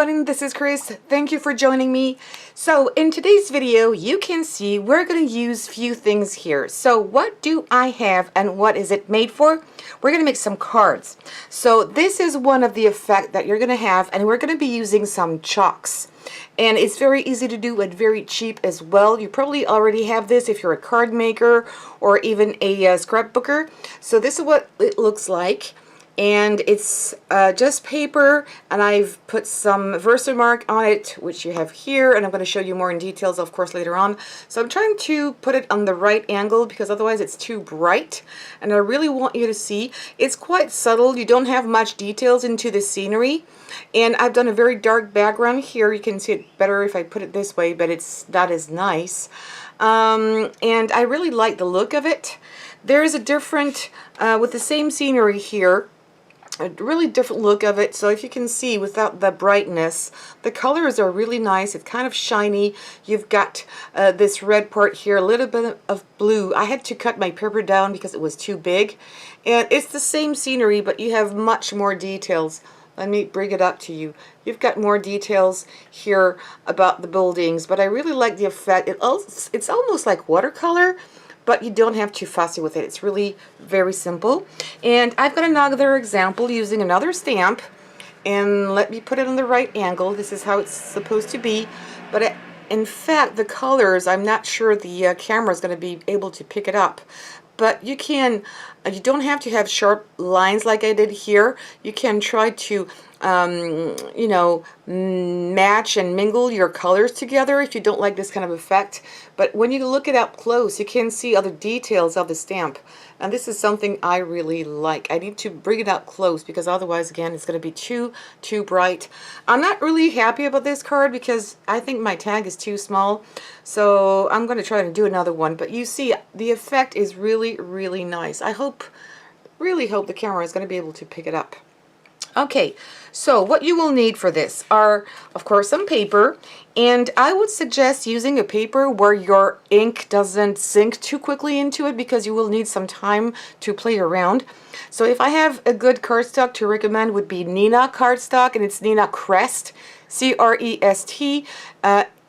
everyone, this is Chris. Thank you for joining me. So in today's video, you can see we're going to use few things here. So what do I have and what is it made for? We're going to make some cards. So this is one of the effects that you're going to have, and we're going to be using some chalks. And it's very easy to do and very cheap as well. You probably already have this if you're a card maker or even a scrapbooker. So this is what it looks like. And it's just paper, and I've put some Versamark on it, which you have here, and I'm going to show you more in details, of course, later on. So I'm trying to put it on the right angle because otherwise it's too bright, and I really want you to see. It's quite subtle. You don't have much details into the scenery, and I've done a very dark background here. You can see it better if I put it this way, but it's not as nice. And I really like the look of it. There is a different, with the same scenery here, a really different look of it. So if you can see without the brightness, the colors are really nice. It's kind of shiny. You've got this red part here, a little bit of blue. I had to cut my paper down because it was too big. And it's the same scenery, but you have much more details. Let me bring it up to you. You've got more details here about the buildings, but I really like the effect. It's almost like watercolor, but you don't have to fussy with it. It's really very simple. And I've got another example using another stamp, and let me put it on the right angle. This is how it's supposed to be, but in fact the colors, I'm not sure the camera is going to be able to pick it up. But you don't have to have sharp lines like I did here. You can try to, you know, match and mingle your colors together if you don't like this kind of effect. But when you look it up close, you can see other details of the stamp. And this is something I really like. I need to bring it up close because otherwise, again, it's going to be too bright. I'm not really happy about this card because I think my tag is too small. So I'm going to try to do another one. But you see, the effect is really nice. I really hope the camera is going to be able to pick it up. Okay, so what you will need for this are, of course, some paper, and I would suggest using a paper where your ink doesn't sink too quickly into it because you will need some time to play around. So if I have a good cardstock to recommend would be Nina cardstock, and it's Nina Crest, C-R-E-S-T.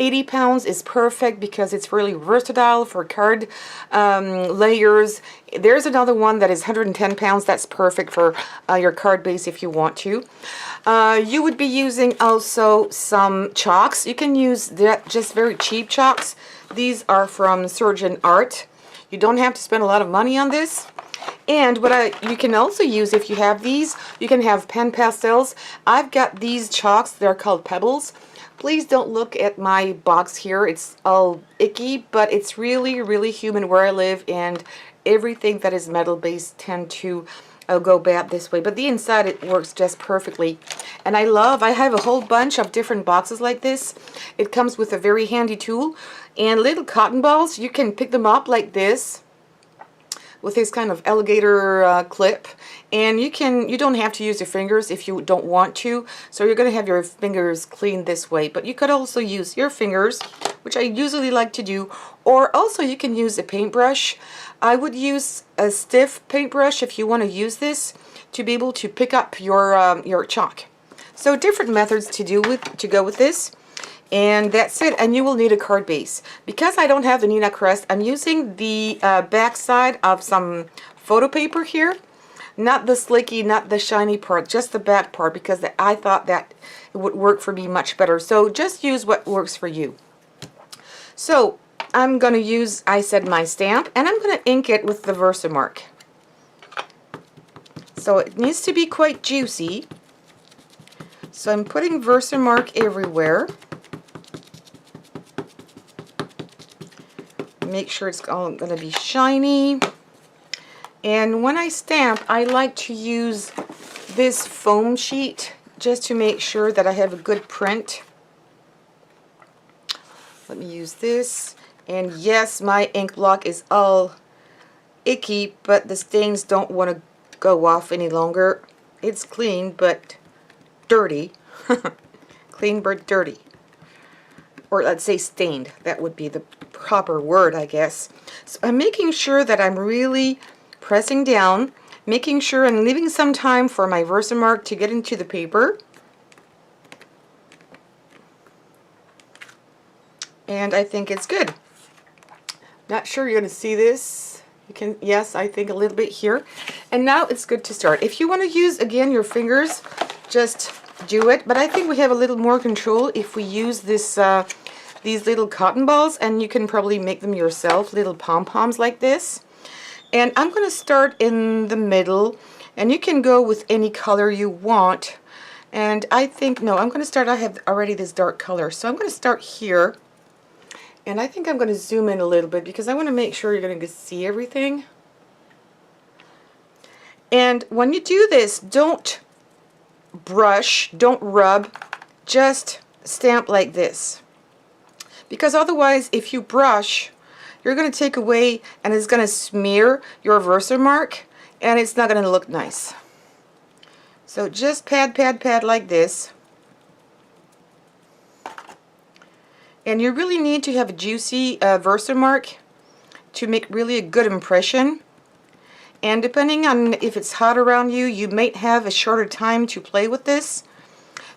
80 pounds is perfect because it's really versatile for card layers. There's another one that is 110 pounds. That's perfect for your card base if you want to. You would be using also some chalks. You can use that, just very cheap chalks. These are from Surgeon Art. You don't have to spend a lot of money on this. And what you can also use, if you have these, you can have pen pastels. I've got these chalks. They're called Pebbles. Please don't look at my box here. It's all icky, but it's really humid where I live, and everything that is metal-based tend to go bad this way. But the inside, it works just perfectly. And I have a whole bunch of different boxes like this. It comes with a very handy tool and little cotton balls. You can pick them up like this with this kind of alligator clip, and you don't have to use your fingers if you don't want to, so you're going to have your fingers clean this way. But you could also use your fingers, which I usually like to do, or also you can use a paintbrush. I would use a stiff paintbrush if you want to use this to be able to pick up your chalk. So different methods to go with this. And that's it, and you will need a card base. Because I don't have the Nina Crest, I'm using the back side of some photo paper here. Not the slicky, not the shiny part, just the back part, because I thought that it would work for me much better. So just use what works for you. So I'm going to use, I said, my stamp, and I'm going to ink it with the Versamark. So it needs to be quite juicy. So I'm putting Versamark everywhere. Make sure it's all going to be shiny. And when I stamp, I like to use this foam sheet just to make sure that I have a good print. Let me use this. And yes, my ink block is all icky, but the stains don't want to go off any longer. It's clean but dirty. Clean but dirty. Or let's say stained. That would be the proper word, I guess. So I'm making sure that I'm really pressing down, making sure I'm leaving some time for my Versamark to get into the paper. and I think it's good. Not sure you're going to see this. You can, yes, I think a little bit here. And now it's good to start. If you want to use, again, your fingers, just do it. But I think we have a little more control if we use this, these little cotton balls, and you can probably make them yourself, little pom-poms like this. And I'm going to start in the middle, and you can go with any color you want. And I think, no, I'm going to start, I have already this dark color, so I'm going to start here. And I think I'm going to zoom in a little bit because I want to make sure you're going to see everything. And when you do this, don't brush, don't rub, just stamp like this. Because otherwise, if you brush, you're going to take away and it's going to smear your Versamark and it's not going to look nice. So just pad, pad, pad like this. And you really need to have a juicy Versamark to make really a good impression. And depending on if it's hot around you, you might have a shorter time to play with this.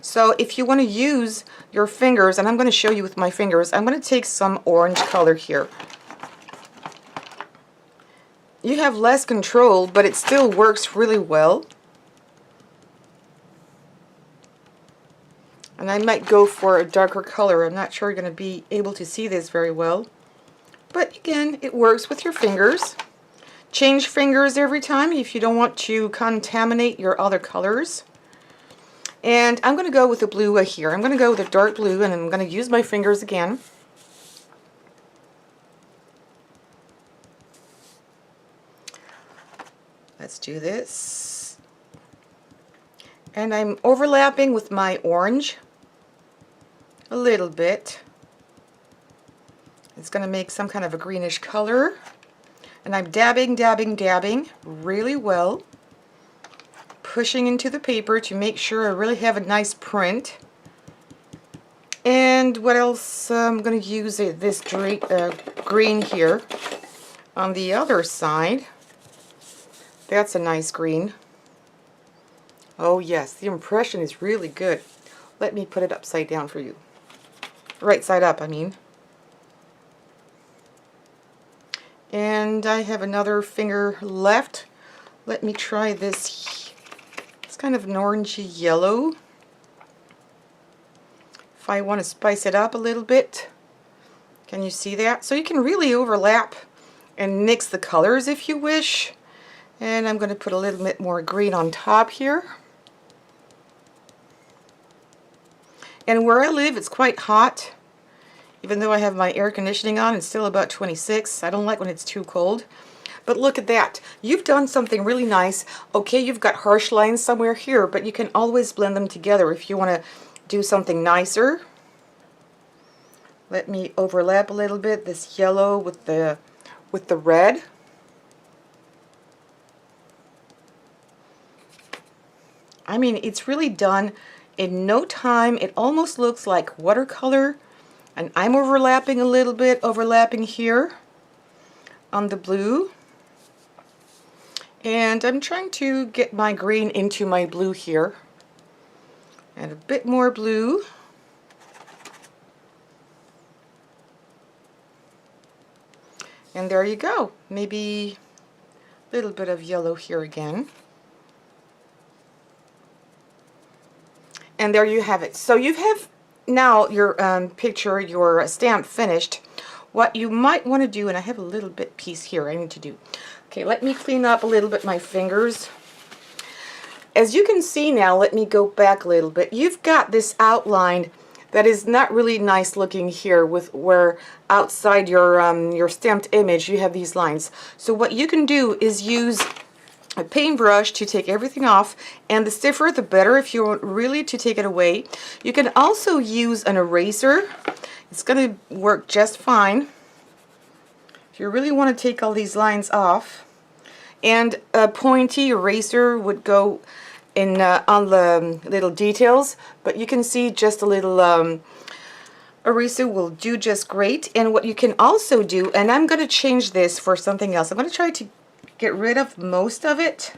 So if you want to use your fingers, and I'm going to show you with my fingers, I'm going to take some orange color here. You have less control, but it still works really well. And I might go for a darker color. I'm not sure you're going to be able to see this very well. But again, it works with your fingers. Change fingers every time if you don't want to contaminate your other colors. And I'm going to go with the blue here. I'm going to go with a dark blue, and I'm going to use my fingers again. Let's do this. And I'm overlapping with my orange a little bit. It's going to make some kind of a greenish color. And I'm dabbing, dabbing, dabbing really well. Pushing into the paper to make sure I really have a nice print. And what else? I'm going to use this green here on the other side. That's a nice green. Oh yes, the impression is really good. Let me put it upside down for you. Right side up, I mean. And I have another finger left. Let me try this. It's kind of an orangey yellow. If I want to spice it up a little bit. Can you see that? So you can really overlap and mix the colors if you wish. And I'm going to put a little bit more green on top here. And where I live, it's quite hot. Even though I have my air conditioning on, it's still about 26. I don't like when it's too cold. But look at that. You've done something really nice. Okay, you've got harsh lines somewhere here, but you can always blend them together if you want to do something nicer. Let me overlap a little bit this yellow with the red. I mean, it's really done in no time. It almost looks like watercolor. And I'm overlapping a little bit, overlapping here on the blue. And I'm trying to get my green into my blue here. And a bit more blue. And there you go. Maybe a little bit of yellow here again. And there you have it. So you have now your picture, your stamp finished. What you might want to do, and I have a little bit piece here I need to do. Okay, let me clean up a little bit my fingers. As you can see now, let me go back a little bit. You've got this outline that is not really nice looking here, with where outside your stamped image you have these lines. So what you can do is use a paintbrush to take everything off, and the stiffer the better if you want really to take it away. You can also use an eraser. It's going to work just fine if you really want to take all these lines off. And a pointy eraser would go in on the little details, but you can see just a little eraser will do just great. And what you can also do, and I'm going to change this for something else. I'm going to try to get rid of most of it,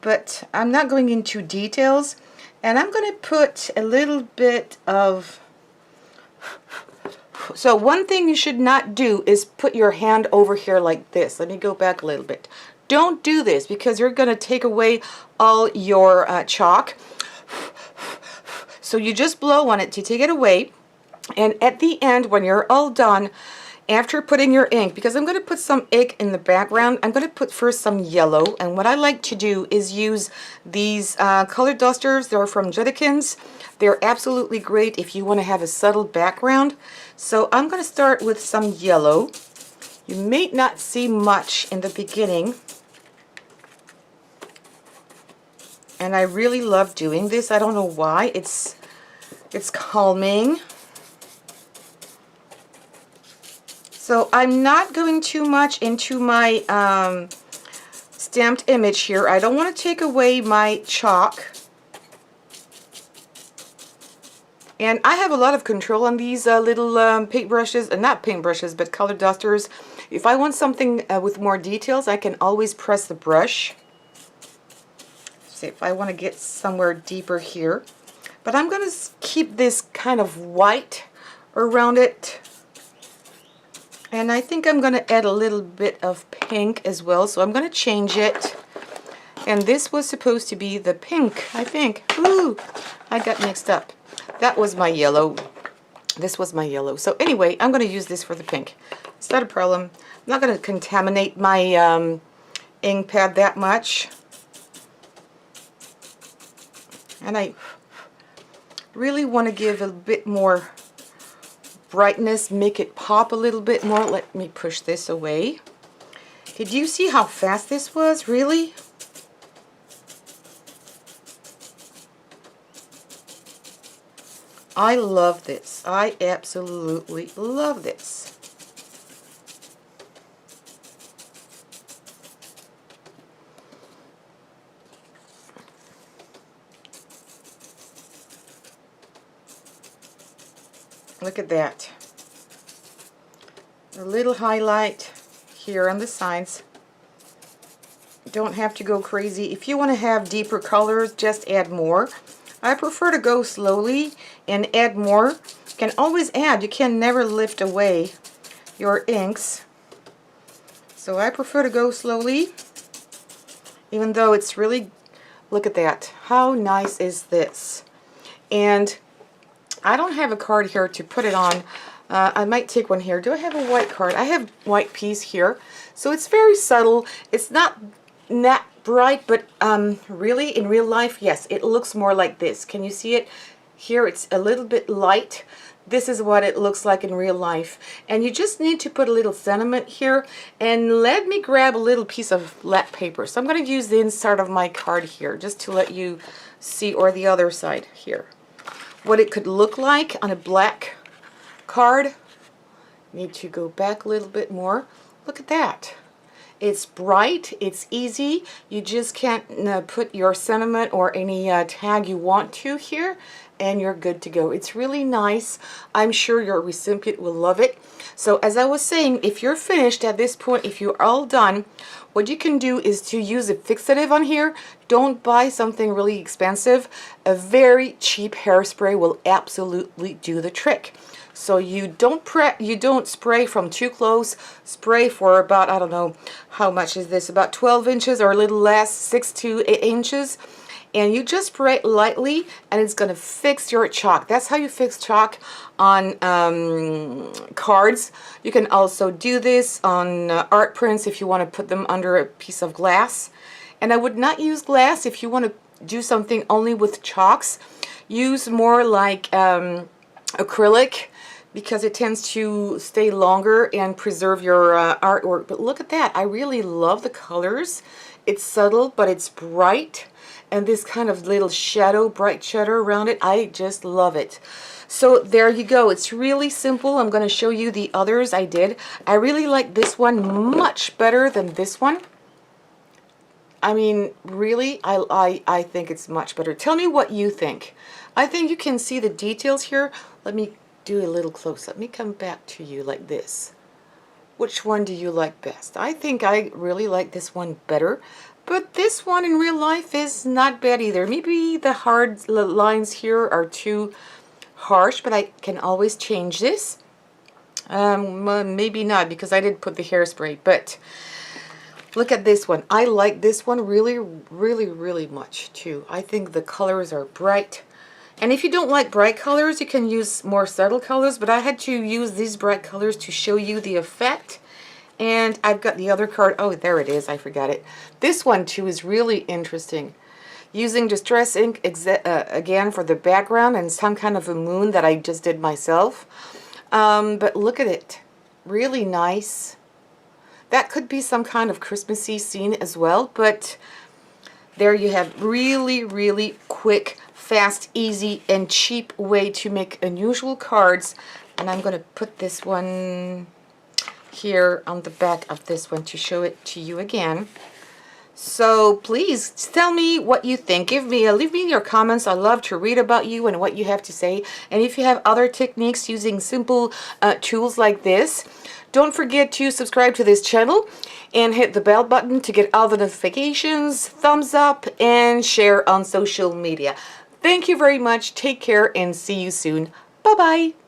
but I'm not going into details. And I'm going to put a little bit of So one thing you should not do is put your hand over here like this. Let me go back a little bit. Don't do this because you're going to take away all your chalk. So you just blow on it to take it away. And at the end, when you're all done, after putting your ink, because I'm going to put some ink in the background, I'm going to put first some yellow. And what I like to do is use these color dusters. They're from Judikins. They're absolutely great if you want to have a subtle background. So I'm going to start with some yellow. You may not see much in the beginning. And I really love doing this. I don't know why. It's calming. So I'm not going too much into my stamped image here. I don't want to take away my chalk. And I have a lot of control on these little paintbrushes, not paintbrushes, but color dusters. If I want something with more details, I can always press the brush. See if I want to get somewhere deeper here. But I'm going to keep this kind of white around it. And I think I'm going to add a little bit of pink as well. So I'm going to change it. And this was supposed to be the pink, I think. Ooh, I got mixed up. That was my yellow. This was my yellow. So anyway, I'm going to use this for the pink. It's not a problem. I'm not going to contaminate my ink pad that much. And I really want to give a bit more brightness, make it pop a little bit more. Let me push this away. Did you see how fast this was? Really? I love this. I absolutely love this. Look at that. A little highlight here on the sides. Don't have to go crazy. If you want to have deeper colors, just add more. I prefer to go slowly and add more. You can always add. You can never lift away your inks. So I prefer to go slowly, even though it's really, look at that. How nice is this? And I don't have a card here to put it on. I might take one here. Do I have a white card? I have white piece here. So it's very subtle. It's not bright, but really in real life, yes, it looks more like this. Can you see it? Here it's a little bit light. This is what it looks like in real life. And you just need to put a little sentiment here. And let me grab a little piece of lap paper. So I'm going to use the inside of my card here just to let you see, or the other side here, what it could look like on a black card. Need to go back a little bit more. Look at that. It's bright, it's easy. You just can't put your sentiment or any tag you want to here, and you're good to go. It's really nice. I'm sure your recipient will love it. So as I was saying, if you're finished at this point, if you're all done, what you can do is to use a fixative on here. Don't buy something really expensive. A very cheap hairspray will absolutely do the trick. So you don't spray from too close. Spray for about, I don't know, how much is this? About 12 inches or a little less, 6 to 8 inches. And you just spray it lightly, and it's going to fix your chalk. That's how you fix chalk on cards. You can also do this on art prints if you want to put them under a piece of glass. And I would not use glass if you want to do something only with chalks. Use more like acrylic, because it tends to stay longer and preserve your artwork. But look at that. I really love the colors. It's subtle, but it's bright. And this kind of little shadow, bright shadow around it. I just love it. So there you go. It's really simple. I'm going to show you the others I did. I really like this one much better than this one. I mean, really, I think it's much better. Tell me what you think. I think you can see the details here. Let me do a little close. Let me come back to you like this. Which one do you like best? I think I really like this one better. But this one in real life is not bad either. Maybe the hard lines here are too harsh, but I can always change this. Maybe not, because I did put the hairspray, but look at this one. I like this one really, really, really much too. I think the colors are bright. And if you don't like bright colors, you can use more subtle colors, but I had to use these bright colors to show you the effect. And I've got the other card. Oh, there it is. I forgot it. This one too is really interesting. Using Distress ink again for the background and some kind of a moon that I just did myself. But look at it. Really nice. That could be some kind of Christmassy scene as well, but there you have really, really quick, fast, easy, and cheap way to make unusual cards. And I'm going to put this one here on the back of this one to show it to you again. So please tell me what you think. Leave me your comments. I love to read about you and what you have to say. And if you have other techniques using simple tools like this, don't forget to subscribe to this channel and hit the bell button to get all the notifications, thumbs up, and share on social media. Thank you very much. Take care and see you soon. Bye-bye.